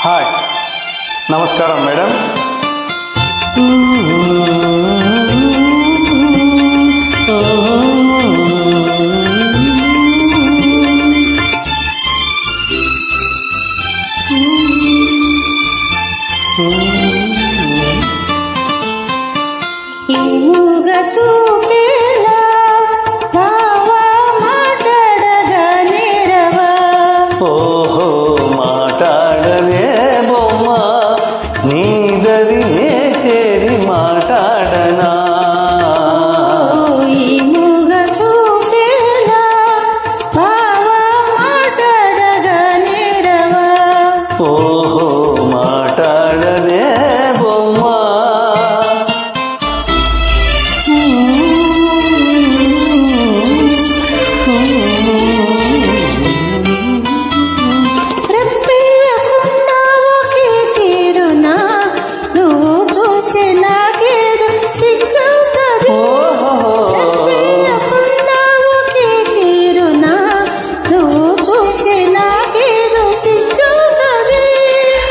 Hi, నమస్కారం madam. చూపేలా బావా మాట్లాడగా నేరవా. ఓహో మాట్లాడలే బొమ్మ, నీదరి నే చేరి మాట్లాడనా. ఈ మూగ చూపేలా బావా మాట్లాడగా నేరవా. ఓహో మాట్లాడలే బొమ్మ.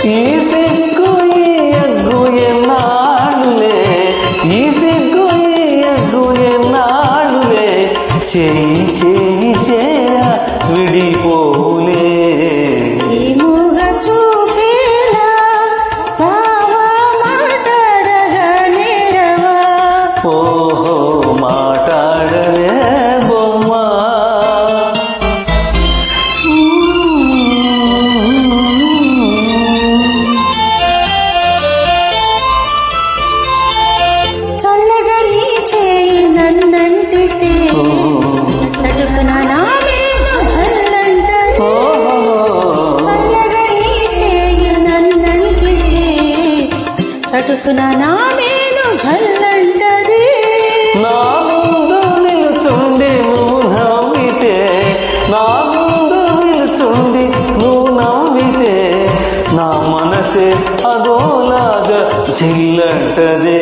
ఈ సిగ్గు ఈ అగ్గు ఎన్నాళ్ళులే, ఈ సిగ్గు ఈ అగ్గు ఎన్నాళ్ళులే, చేయి చేయి చేయ విడిపోలే. ఈ మూగ చూపేలా బావా మాట్లాడగా నేరవా. ఓహో మాట్లాడలే బొమ్మ. చల్లగా నీ చేయి నన్నంటితే చటుకున నా మీద జల్లంటది. చల్లగా నీ చేయి నన్నంటితే చటుకున నా మీద జల్లంటది. నా ముందు నిలుచుండి నువ్వు నవ్వితే, నా ముందు నిలుచుండి నువ్వు నవ్వితే, నా మనసే అదోలాగా జిల్లంటదే.